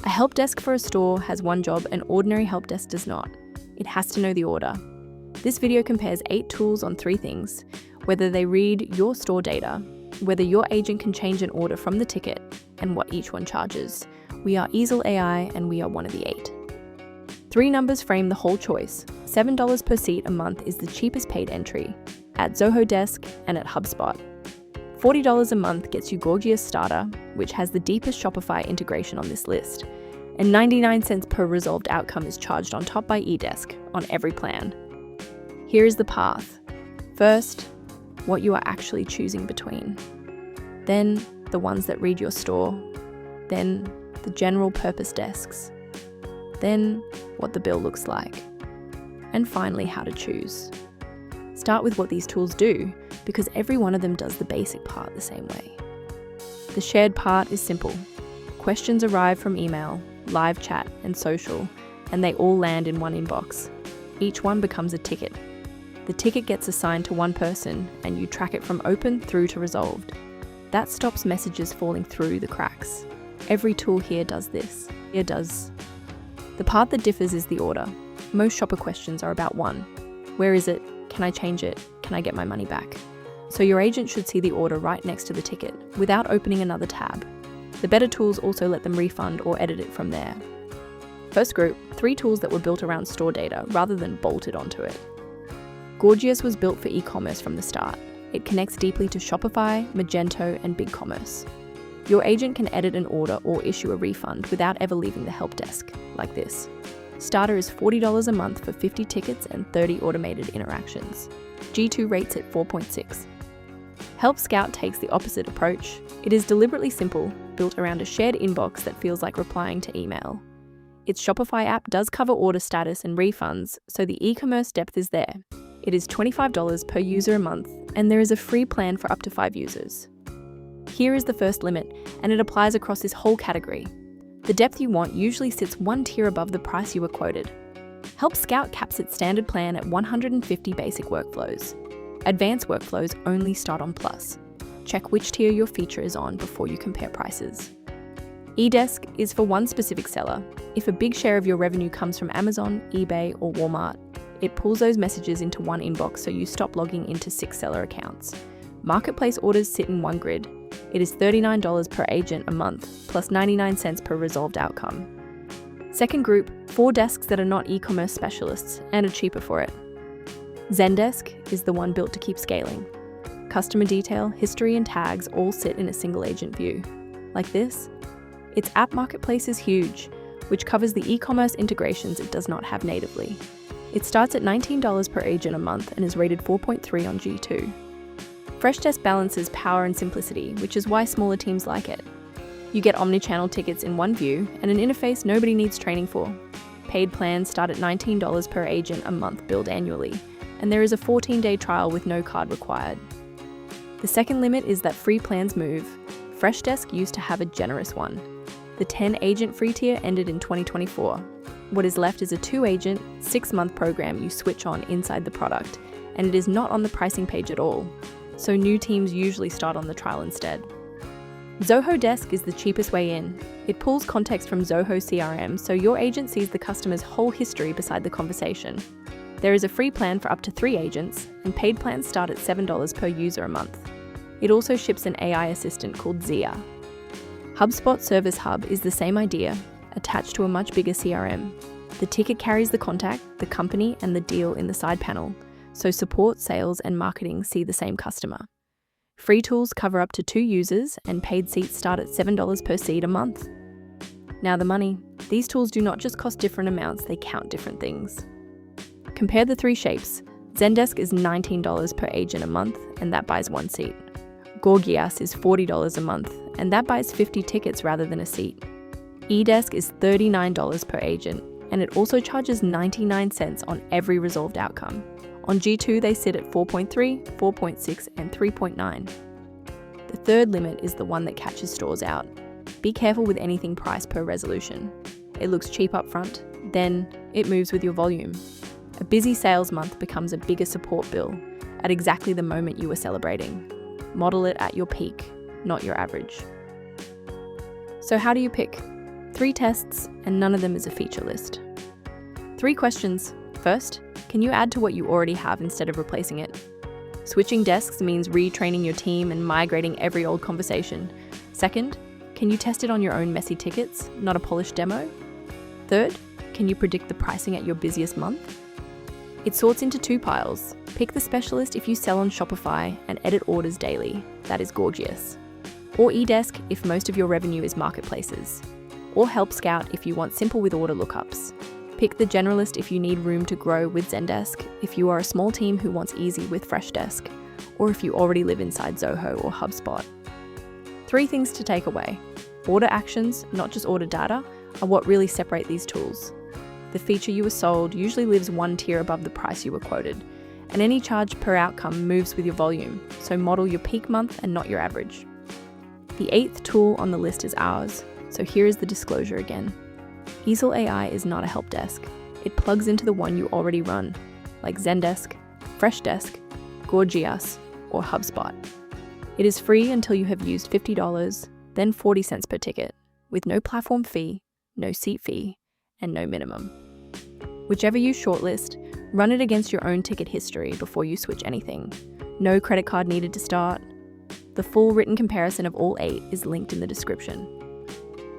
A help desk for a store has one job, an ordinary help desk does not. It has to know the order. This video compares 8 tools on 3 things: whether they read your store data, whether your agent can change an order from the ticket, and what each one charges. We are eesel AI, and we are one of the 8. 3 numbers frame the whole choice. $7 per seat a month is the cheapest paid entry at Zoho Desk and at HubSpot. $40 a month gets you Gorgias Starter, which has the deepest Shopify integration on this list, and 99 cents per resolved outcome is charged on top by eDesk on every plan. Here is the path. First, what you are actually choosing between. Then, the ones that read your store. Then, the general purpose desks. Then, what the bill looks like. And finally, how to choose. Start with what these tools do, because every one of them does the basic part the same way. The shared part is simple. Questions arrive from email, live chat, and social, and they all land in one inbox. Each one becomes a ticket. The ticket gets assigned to one person, and you track it from open through to resolved. That stops messages falling through the cracks. Every tool here does this. The part that differs is the order. Most shopper questions are about 1. Where is it? Can I change it? Can I get my money back? So your agent should see the order right next to the ticket, without opening another tab. The better tools also let them refund or edit it from there. First group, 3 tools that were built around store data rather than bolted onto it. Gorgias was built for e-commerce from the start. It connects deeply to Shopify, Magento, and BigCommerce. Your agent can edit an order or issue a refund without ever leaving the help desk, like this. Starter is $40 a month for 50 tickets and 30 automated interactions. G2 rates it 4.6. Help Scout takes the opposite approach. It is deliberately simple, built around a shared inbox that feels like replying to email. Its Shopify app does cover order status and refunds, so the e-commerce depth is there. It is $25 per user a month, and there is a free plan for up to 5 users. Here is the first limit, and it applies across this whole category. The depth you want usually sits one tier above the price you were quoted. Help Scout caps its standard plan at 150 basic workflows. Advanced workflows only start on Plus. Check which tier your feature is on before you compare prices. eDesk is for one specific seller. If a big share of your revenue comes from Amazon, eBay, or Walmart, it pulls those messages into one inbox so you stop logging into 6 seller accounts. Marketplace orders sit in one grid. It is $39 per agent a month, plus 99 cents per resolved outcome. Second group, 4 desks that are not e-commerce specialists and are cheaper for it. Zendesk is the one built to keep scaling. Customer detail, history, and tags all sit in a single agent view. Like this. Its app marketplace is huge, which covers the e-commerce integrations it does not have natively. It starts at $19 per agent a month and is rated 4.3 on G2. Freshdesk balances power and simplicity, which is why smaller teams like it. You get omnichannel tickets in one view and an interface nobody needs training for. Paid plans start at $19 per agent a month billed annually, and there is a 14-day trial with no card required. The second limit is that free plans move. Freshdesk used to have a generous one. The 10-agent free tier ended in 2024. What is left is a 2-agent, 6-month program you switch on inside the product, and it is not on the pricing page at all. So new teams usually start on the trial instead. Zoho Desk is the cheapest way in. It pulls context from Zoho CRM, so your agent sees the customer's whole history beside the conversation. There is a free plan for up to 3 agents, and paid plans start at $7 per user a month. It also ships an AI assistant called Zia. HubSpot Service Hub is the same idea, attached to a much bigger CRM. The ticket carries the contact, the company, and the deal in the side panel, so support, sales, and marketing see the same customer. Free tools cover up to 2 users, and paid seats start at $7 per seat a month. Now the money. These tools do not just cost different amounts, they count different things. Compare the 3 shapes. Zendesk is $19 per agent a month, and that buys 1 seat. Gorgias is $40 a month, and that buys 50 tickets rather than a seat. eDesk is $39 per agent, and it also charges 99 cents on every resolved outcome. On G2, they sit at 4.3, 4.6, and 3.9. The third limit is the one that catches stores out. Be careful with anything priced per resolution. It looks cheap up front, then it moves with your volume. A busy sales month becomes a bigger support bill at exactly the moment you were celebrating. Model it at your peak, not your average. So how do you pick? 3 tests, and none of them is a feature list. 3 questions. First, can you add to what you already have instead of replacing it? Switching desks means retraining your team and migrating every old conversation. Second, can you test it on your own messy tickets, not a polished demo? Third, can you predict the pricing at your busiest month? It sorts into 2 piles. Pick the specialist if you sell on Shopify and edit orders daily, that is Gorgias. Or eDesk if most of your revenue is marketplaces. Or Help Scout if you want simple with order lookups. Pick the generalist if you need room to grow with Zendesk, if you are a small team who wants easy with Freshdesk, or if you already live inside Zoho or HubSpot. 3 things to take away. Order actions, not just order data, are what really separate these tools. The feature you were sold usually lives 1 tier above the price you were quoted, and any charge per outcome moves with your volume, so model your peak month and not your average. The 8th tool on the list is ours, so here is the disclosure again. Eesel AI is not a help desk. It plugs into the one you already run, like Zendesk, Freshdesk, Gorgias, or HubSpot. It is free until you have used $50, then 40 cents per ticket, with no platform fee, no seat fee, and no minimum. Whichever you shortlist, run it against your own ticket history before you switch anything. No credit card needed to start. The full written comparison of all 8 is linked in the description.